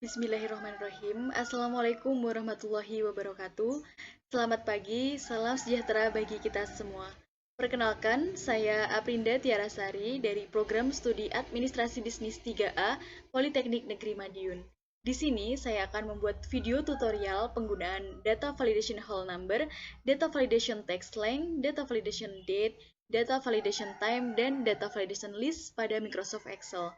Bismillahirrahmanirrahim. Assalamualaikum warahmatullahi wabarakatuh. Selamat pagi, salam sejahtera bagi kita semua. Perkenalkan, saya Aprinda Tiarasari dari Program Studi Administrasi Bisnis 3A Politeknik Negeri Madiun. Di sini saya akan membuat video tutorial penggunaan data validation whole number, data validation text length, data validation date, data validation time, dan data validation list pada Microsoft Excel.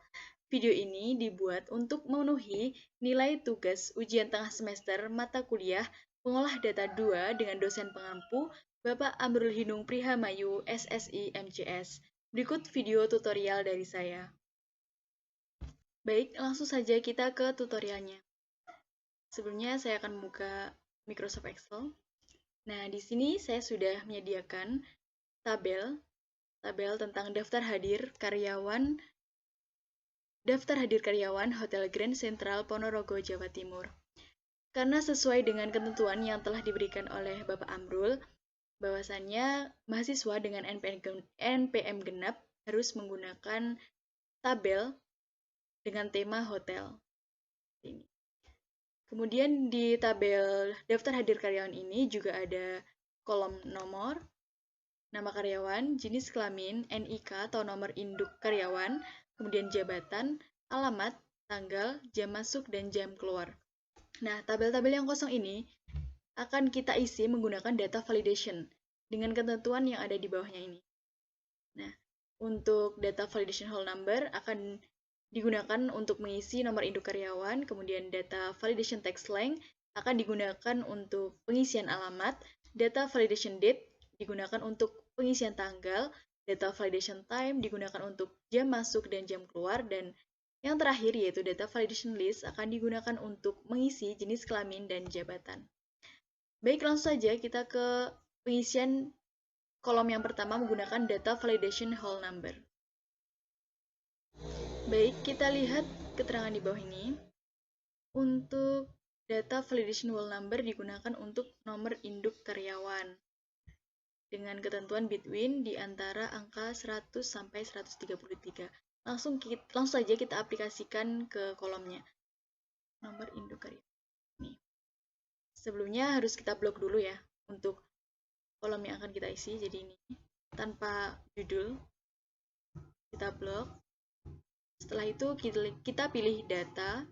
Video ini dibuat untuk memenuhi nilai tugas ujian tengah semester mata kuliah Pengolah Data 2 dengan dosen pengampu Bapak Amrul Hinung Prihamayu, SSI MCS. Berikut video tutorial dari saya. Baik, langsung saja kita ke tutorialnya. Sebelumnya saya akan membuka Microsoft Excel. Nah, di sini saya sudah menyediakan tabel tentang daftar hadir karyawan Hotel Grand Central Ponorogo, Jawa Timur. Karena sesuai dengan ketentuan yang telah diberikan oleh Bapak Amrul, bahwasannya mahasiswa dengan NPM genap harus menggunakan tabel dengan tema hotel. Ini. Kemudian di tabel daftar hadir karyawan ini juga ada kolom nomor, nama karyawan, jenis kelamin, NIK atau nomor induk karyawan, kemudian jabatan, alamat, tanggal, jam masuk, dan jam keluar. Nah, tabel-tabel yang kosong ini akan kita isi menggunakan data validation dengan ketentuan yang ada di bawahnya ini. Nah, untuk data validation whole number akan digunakan untuk mengisi nomor induk karyawan, kemudian data validation text length akan digunakan untuk pengisian alamat, data validation date digunakan untuk pengisian tanggal, data validation time digunakan untuk jam masuk dan jam keluar, dan yang terakhir yaitu data validation list akan digunakan untuk mengisi jenis kelamin dan jabatan. Baik, langsung saja kita ke pengisian kolom yang pertama menggunakan data validation whole number. Baik, kita lihat keterangan di bawah ini. Untuk data validation whole number digunakan untuk nomor induk karyawan dengan ketentuan between di antara angka 100 sampai 133. Langsung saja kita aplikasikan ke kolomnya. Nomor induk karyawan. Nih. Sebelumnya harus kita blok dulu ya untuk kolom yang akan kita isi. Jadi ini tanpa judul kita blok. Setelah itu kita pilih data.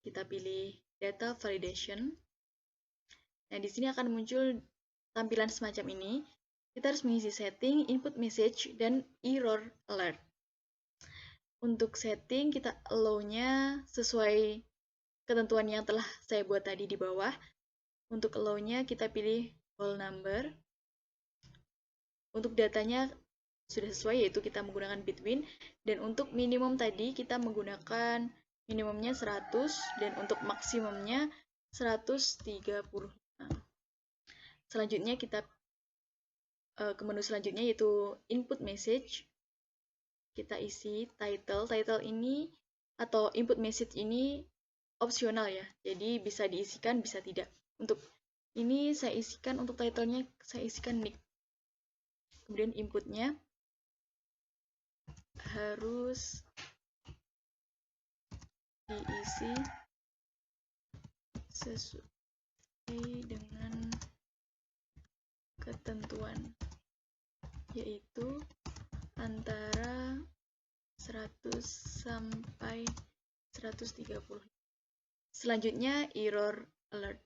Kita pilih data validation. Nah, di sini akan muncul tampilan semacam ini. Kita harus mengisi setting, input message, dan error alert. Untuk setting, kita allow-nya sesuai ketentuan yang telah saya buat tadi di bawah. Untuk allow-nya kita pilih whole number. Untuk datanya sudah sesuai, yaitu kita menggunakan between. Dan untuk minimum tadi, kita menggunakan minimumnya 100, dan untuk maksimumnya 135. Selanjutnya kita ke menu selanjutnya yaitu input message. Kita isi title. Title ini atau input message ini opsional ya. Jadi bisa diisikan, bisa tidak. Untuk ini saya isikan, untuk titlenya saya isikan nick. Kemudian inputnya harus diisi sesuai dengan ketentuan, yaitu antara 100 sampai 130. Selanjutnya error alert.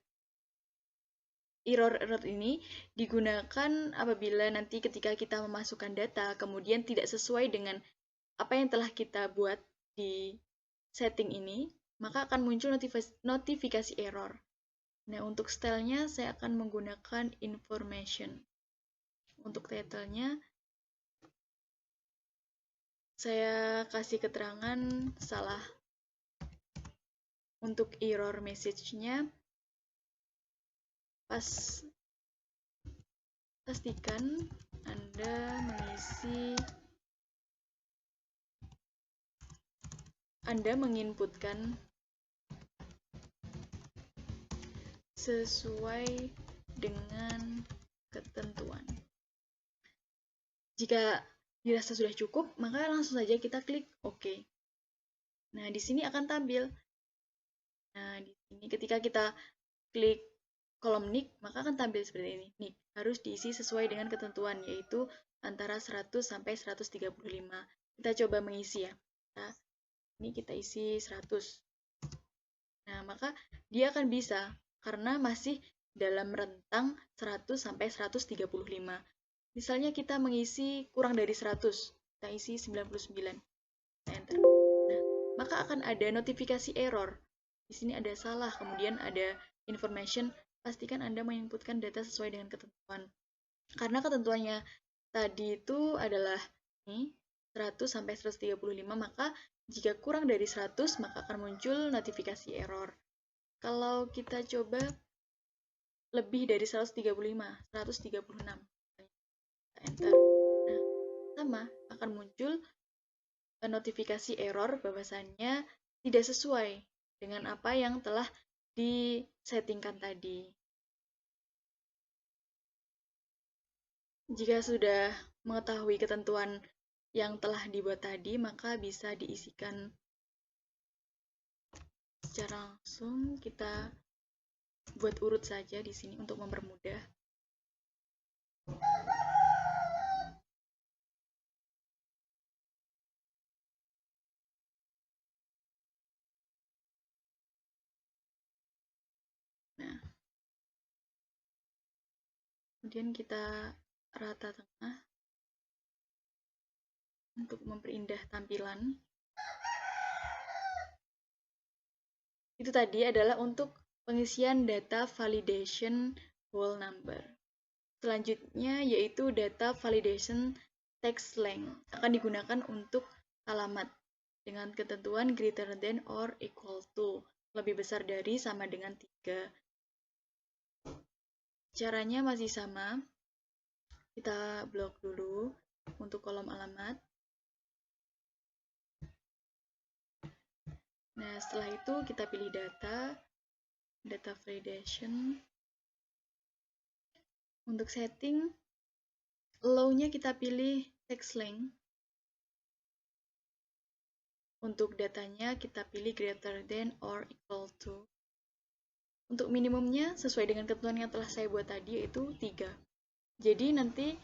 Error alert ini digunakan apabila nanti ketika kita memasukkan data kemudian tidak sesuai dengan apa yang telah kita buat di setting ini, maka akan muncul notifikasi error. Nah, untuk stylenya saya akan menggunakan information. Untuk title-nya saya kasih keterangan salah. Untuk error message-nya pastikan Anda menginputkan sesuai dengan ketentuan. Jika dirasa sudah cukup, maka langsung saja kita klik OK. Nah, di sini akan tampil Nah, di sini ketika kita klik kolom nick, maka akan tampil seperti ini. Nick harus diisi sesuai dengan ketentuan, yaitu antara 100 sampai 135. Kita coba mengisi ya. Nah, ini kita isi 100. Nah, maka dia akan bisa karena masih dalam rentang 100 sampai 135. Misalnya kita mengisi kurang dari 100, kita isi 99. Kita enter. Nah, maka akan ada notifikasi error. Di sini ada salah, kemudian ada information, pastikan Anda menginputkan data sesuai dengan ketentuan. Karena ketentuannya tadi itu adalah ini 100 sampai 135, maka jika kurang dari 100 maka akan muncul notifikasi error. Kalau kita coba lebih dari 135, 136, kita enter. Nah, sama akan muncul notifikasi error bahwasannya tidak sesuai dengan apa yang telah disettingkan tadi. Jika sudah mengetahui ketentuan yang telah dibuat tadi, maka bisa diisikan secara langsung. Kita buat urut saja di sini untuk mempermudah. Nah, kemudian kita rata tengah untuk memperindah tampilan. Itu tadi adalah untuk pengisian data validation whole number. Selanjutnya yaitu data validation text length akan digunakan untuk alamat dengan ketentuan greater than or equal to, lebih besar dari sama dengan 3. Caranya masih sama. Kita blok dulu untuk kolom alamat. Nah, setelah itu kita pilih data validation. Untuk setting, allow-nya kita pilih text length. Untuk datanya kita pilih greater than or equal to. Untuk minimumnya sesuai dengan ketentuan yang telah saya buat tadi yaitu 3. Jadi nanti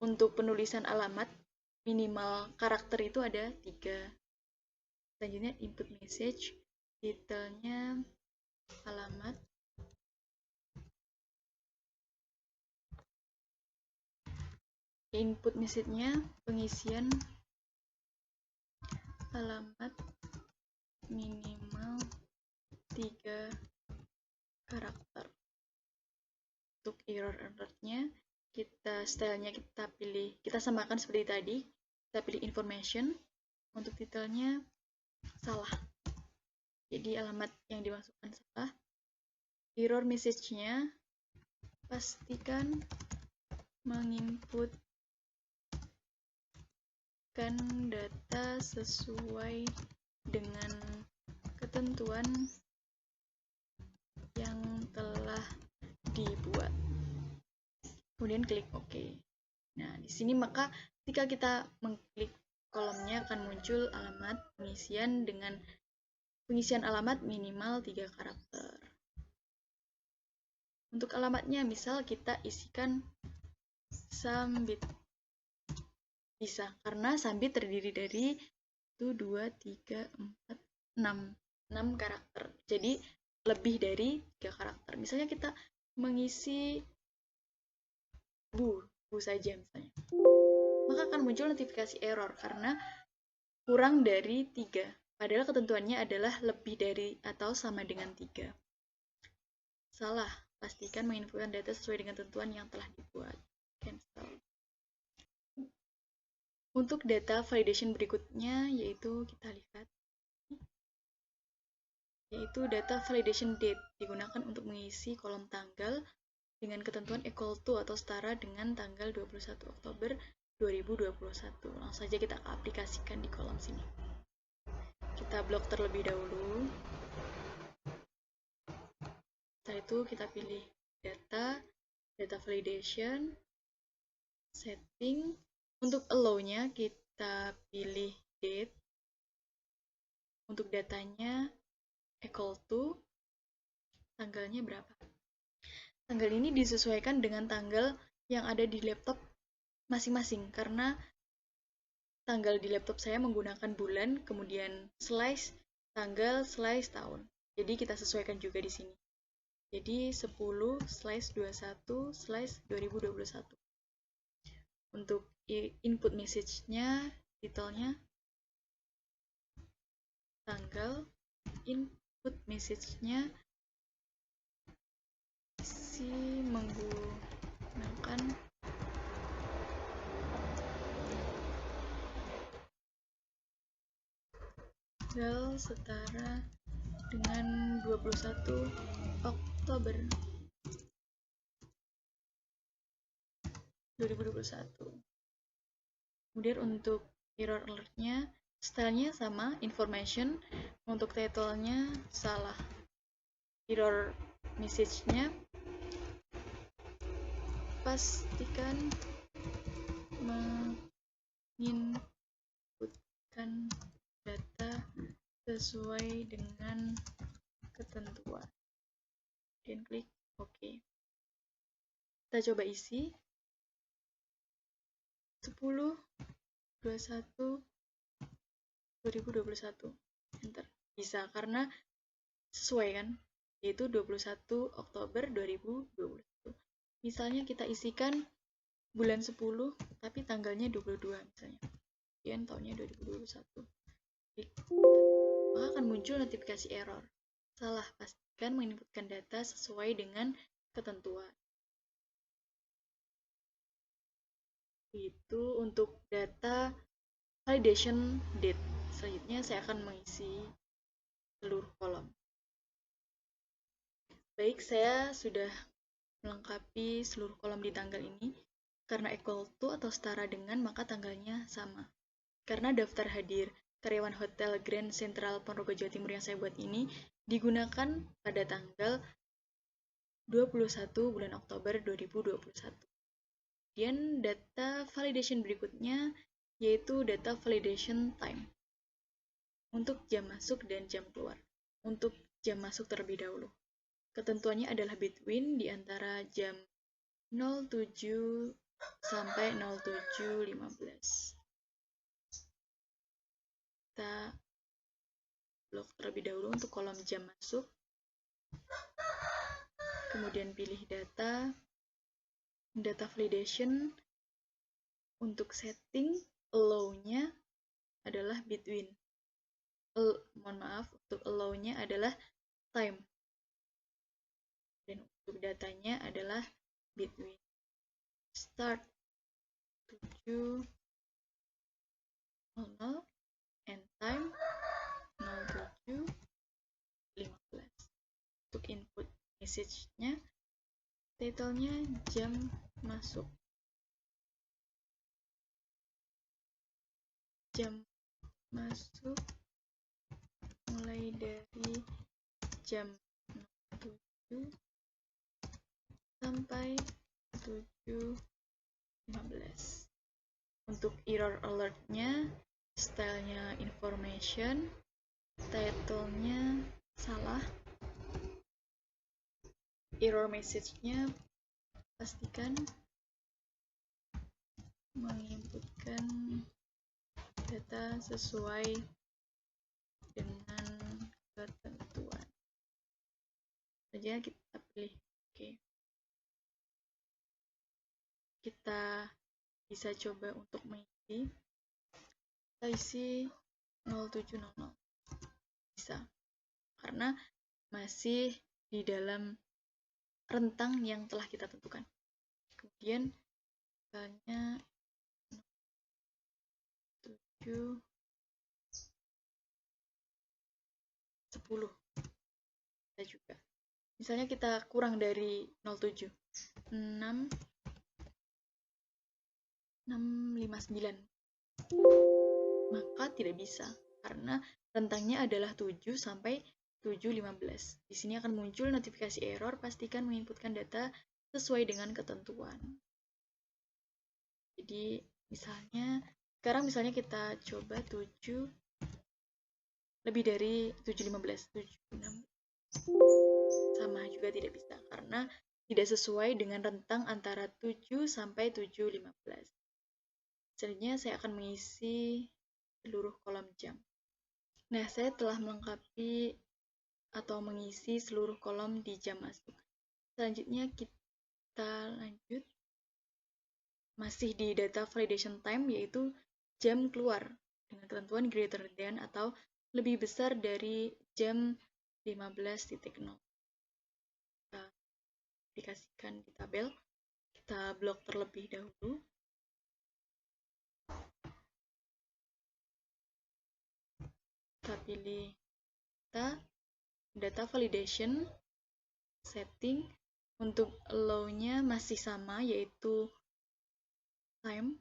untuk penulisan alamat minimal karakter itu ada 3. Selanjutnya input message, detailnya alamat, input message-nya pengisian alamat minimal 3 karakter. Untuk error-nya stylenya kita samakan seperti tadi. Kita pilih information. Untuk detailnya salah. Jadi alamat yang dimasukkan salah. Error message-nya pastikan menginputkan data sesuai dengan ketentuan yang telah dibuat. Kemudian klik OK. Nah, di sini maka ketika kita mengklik kolomnya akan muncul alamat pengisian dengan pengisian alamat minimal 3 karakter. Untuk alamatnya misal kita isikan Sambit. Bisa, karena Sambit terdiri dari 1, 2, 3, 4, 6 karakter. Jadi lebih dari 3 karakter. Misalnya kita mengisi bu saja misalnya. Maka akan muncul notifikasi error karena kurang dari 3. Padahal ketentuannya adalah lebih dari atau sama dengan 3. Salah, pastikan menginputkan data sesuai dengan ketentuan yang telah dibuat. Cancel. Untuk data validation berikutnya yaitu kita lihat yaitu data validation date digunakan untuk mengisi kolom tanggal dengan ketentuan equal to atau setara dengan tanggal 21 Oktober 2021. Langsung saja kita aplikasikan di kolom sini. Kita blok terlebih dahulu. Setelah itu kita pilih data validation, setting. Untuk allow-nya kita pilih date. Untuk datanya equal to, tanggalnya berapa. Tanggal ini disesuaikan dengan tanggal yang ada di laptop masing-masing, karena tanggal di laptop saya menggunakan bulan, kemudian slice tanggal, slice tahun. Jadi kita sesuaikan juga di sini. Jadi 10/21/2021. Untuk input message-nya, titelnya tanggal, input message-nya isi menggunakan tanggal setara dengan 21 Oktober 2021. Kemudian untuk error alert-nya, stylenya sama, information. Untuk title-nya salah. Error message-nya, pastikan menginputkan data sesuai dengan ketentuan. Dan klik OK. Kita coba isi 10/21/2021. Enter. Bisa karena sesuai kan? Yaitu 21 Oktober 2021. Misalnya kita isikan bulan 10 tapi tanggalnya 22 misalnya. Kemudian tahunnya 2021. Klik. Maka akan muncul notifikasi error. Salah, pastikan menginputkan data sesuai dengan ketentuan. Itu untuk data validation date. Selanjutnya saya akan mengisi seluruh kolom. Baik, saya sudah melengkapi seluruh kolom di tanggal ini. Karena equal to atau setara dengan, maka tanggalnya sama. Karena daftar hadir karyawan Hotel Grand Central Ponorogo Jawa Timur yang saya buat ini digunakan pada tanggal 21 bulan Oktober 2021. Kemudian data validation berikutnya yaitu data validation time. Untuk jam masuk dan jam keluar. Untuk jam masuk terlebih dahulu. Ketentuannya adalah between di antara jam 07 sampai 07.15. Kita blok terlebih dahulu untuk kolom jam masuk. Kemudian pilih data validation. Untuk setting allow-nya adalah between. Mohon maaf, untuk allow-nya adalah time. Dan untuk datanya adalah between. Start 7.00 and time 07.15. Untuk input message-nya, title-nya jam masuk. Jam masuk mulai dari jam 7 sampai 7.15. Untuk error alert-nya, stylenya information, title-nya salah, error message-nya pastikan menginputkan data sesuai dengan ketentuan. Saja kita pilih OK. Kita bisa coba untuk mengisi. Kita isi 0700. Bisa. Karena masih di dalam rentang yang telah kita tentukan. Kemudian misalnya 7 10 kita juga. Misalnya kita kurang dari 07 6 659, maka tidak bisa karena rentangnya adalah 7 sampai 7.15. Di sini akan muncul notifikasi error, pastikan menginputkan data sesuai dengan ketentuan. Jadi misalnya sekarang kita coba 7 lebih dari 7.15, 7.6 sama juga tidak bisa karena tidak sesuai dengan rentang antara 7 sampai 7.15. Selanjutnya saya akan mengisi seluruh kolom jam. Nah, saya telah melengkapi atau mengisi seluruh kolom di jam masuk. Selanjutnya kita lanjut. Masih di data validation time, yaitu jam keluar dengan ketentuan greater than atau lebih besar dari jam 15.0. Kita aplikasikan di tabel. Kita blok terlebih dahulu. Kita pilih data validation setting. Untuk allow-nya masih sama, yaitu time.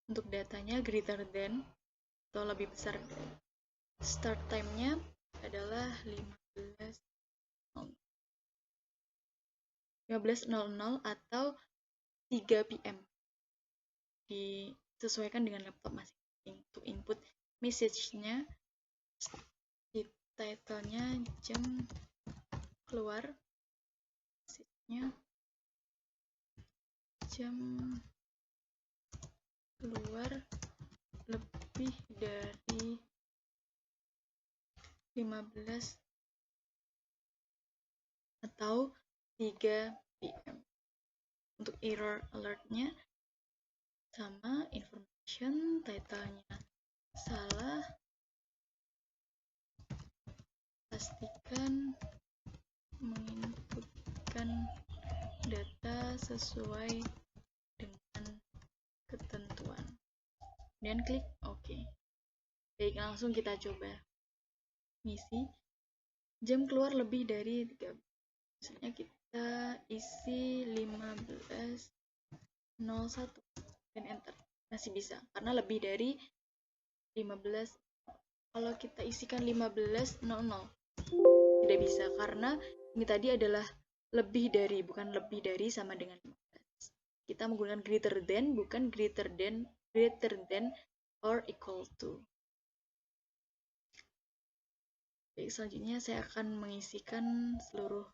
Untuk datanya greater than atau lebih besar dari. Start time-nya adalah 15.00 atau 3 PM. Disesuaikan dengan laptop masing-masing. Untuk input message-nya, di title-nya jam keluar, message-nya jam keluar lebih dari 15 atau 3 PM. Untuk error alert-nya sama, information, title-nya salah, pastikan menginputkan data sesuai dengan ketentuan dan klik OK. Baik, langsung kita coba ngisi jam keluar lebih dari 3. Misalnya kita isi 15.01 dan enter. Masih bisa karena lebih dari 15. Kalau kita isikan 15.00 tidak bisa karena ini tadi adalah lebih dari, bukan lebih dari sama dengan 15. Kita menggunakan greater than, bukan greater than or equal to. Baik, selanjutnya saya akan mengisikan seluruh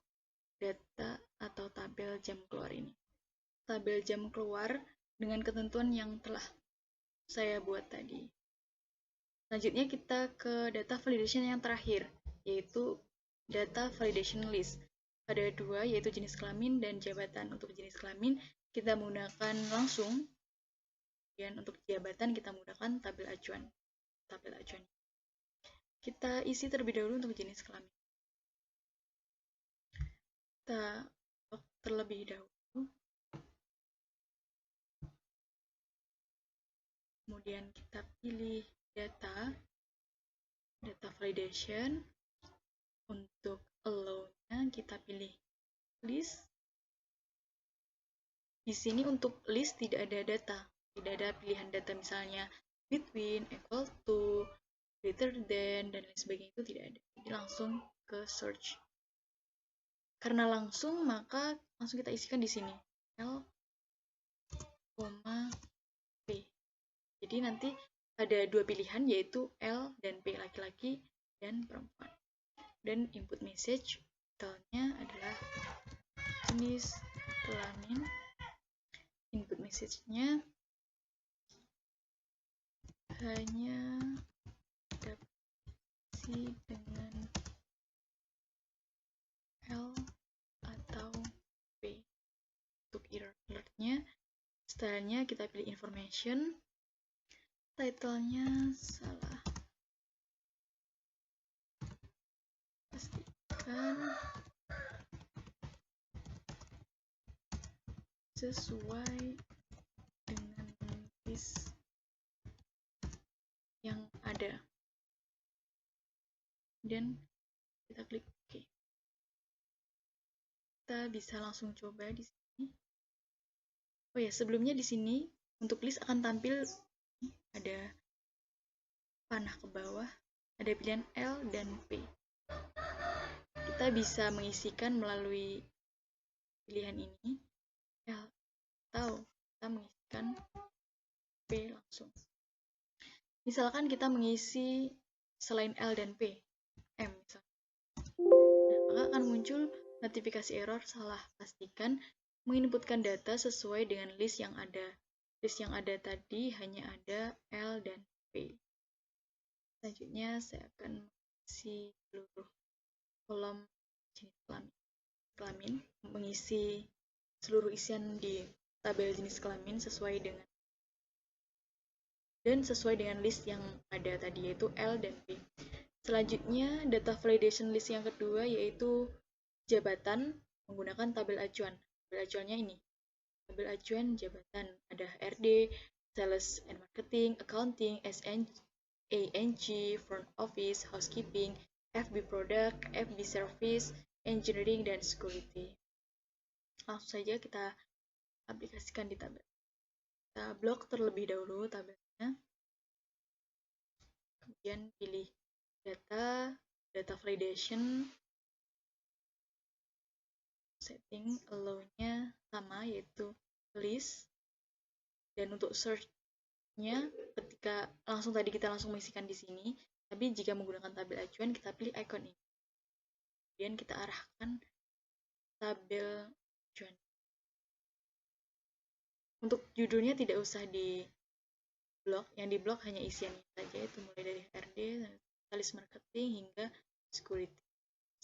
data atau tabel jam keluar ini. Tabel jam keluar dengan ketentuan yang telah saya buat tadi. Selanjutnya kita ke data validation yang terakhir, yaitu data validation list. Ada 2, yaitu jenis kelamin dan jabatan. Untuk jenis kelamin kita menggunakan langsung, dan untuk jabatan kita menggunakan tabel acuan. Kita isi terlebih dahulu untuk jenis kelamin. Kita blok terlebih dahulu. Kemudian kita pilih data validation. Untuk allow-nya kita pilih list. Di sini untuk list tidak ada data, tidak ada pilihan data misalnya between, equal to, greater than, dan lain sebagainya, itu tidak ada. Jadi langsung ke search. Karena langsung, maka langsung kita isikan di sini L, P. Jadi nanti ada 2 pilihan, yaitu L dan P, laki-laki dan perempuan. Dan input message detailnya adalah jenis kelamin. Input message-nya hanya dapat diisi dengan L atau P. Untuk error alert-nya, style-nya kita pilih information, title-nya salah, pastikan sesuai dengan list yang ada, dan kita klik OK. Kita bisa langsung coba di sini. Oh ya, sebelumnya di sini untuk list akan tampil ada panah ke bawah, ada pilihan L dan P. Kita bisa mengisikan melalui pilihan ini L, atau kita mengisikan P langsung. Misalkan kita mengisi selain L dan P, M misalnya. Nah, maka akan muncul Notifikasi error salah, pastikan menginputkan data sesuai dengan list yang ada. List yang ada tadi hanya ada L dan P. Selanjutnya saya akan mengisi seluruh kolom jenis kelamin, mengisi seluruh isian di tabel jenis kelamin sesuai dengan list yang ada tadi, yaitu L dan P. Selanjutnya, data validation list yang kedua yaitu jabatan menggunakan tabel acuan. Tabel acuannya ini. Tabel acuan jabatan ada RD, Sales and Marketing, Accounting, ANG, Front Office, Housekeeping, FB Product, FB Service, Engineering, dan Security. Langsung saja kita aplikasikan di tabel. Kita blok terlebih dahulu tabelnya. Kemudian pilih data validation, setting allow-nya sama yaitu list, dan untuk search-nya ketika kita langsung mengisikan di sini, tapi jika menggunakan tabel acuan kita pilih icon ini. Kemudian kita arahkan tabel acuan. Untuk judulnya tidak usah di blok, yang di blok hanya isiannya saja, itu mulai dari RD, sales marketing hingga security.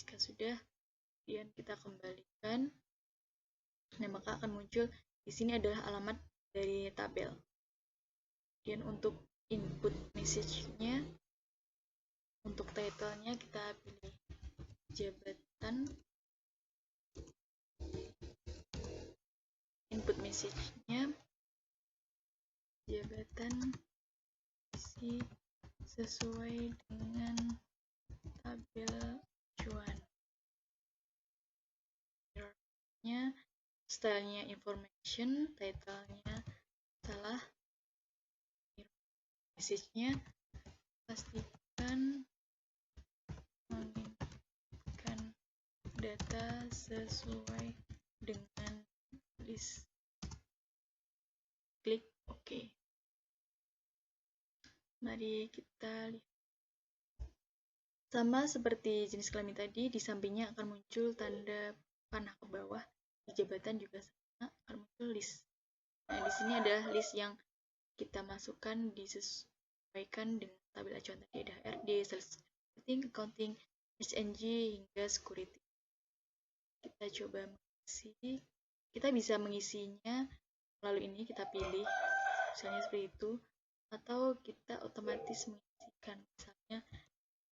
Jika sudah, kemudian kita kembalikan. Nah, maka akan muncul di sini adalah alamat dari tabel. Kemudian untuk input message-nya, untuk title-nya kita pilih jabatan. Input message-nya jabatan isi sesuai dengan tabel acuan. Error-nya stylenya information, title-nya salah, message-nya pastikan menginputkan data sesuai dengan list. Klik OK. Mari kita lihat. Sama seperti jenis kelamin tadi, di sampingnya akan muncul tanda panah ke bawah. Di jabatan juga sama, akan muncul list. Nah, di sini adalah list yang kita masukkan disesuaikan dengan tabel acuan tadi, ada RD, Sales Marketing, Accounting, SNG, hingga Security. Kita coba mengisi. Kita bisa mengisinya melalui ini, kita pilih misalnya seperti itu, atau kita otomatis mengisikan misalnya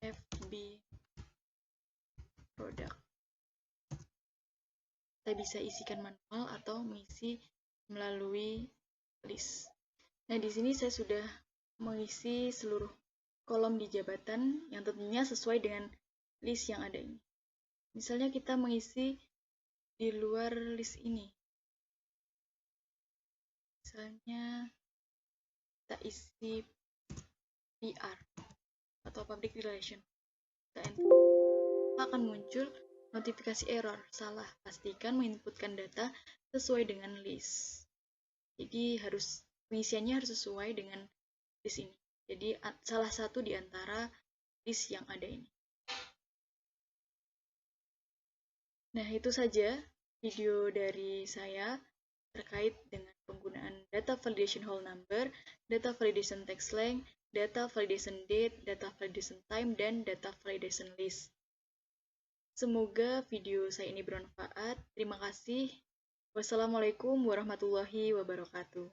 FB Product. Kita bisa isikan manual atau mengisi melalui list. Nah, di sini saya sudah mengisi seluruh kolom di jabatan yang tentunya sesuai dengan list yang ada ini. Misalnya kita mengisi di luar list ini. Misalnya kita isi PR atau Public Relation. Kita enter. Akan muncul notifikasi error, salah, pastikan menginputkan data sesuai dengan list. Jadi pengisiannya harus sesuai dengan list ini. Jadi salah satu di antara list yang ada ini. Nah, itu saja video dari saya terkait dengan penggunaan data validation whole number, data validation text length, data validation date, data validation time, dan data validation list. Semoga video saya ini bermanfaat. Terima kasih. Wassalamualaikum warahmatullahi wabarakatuh.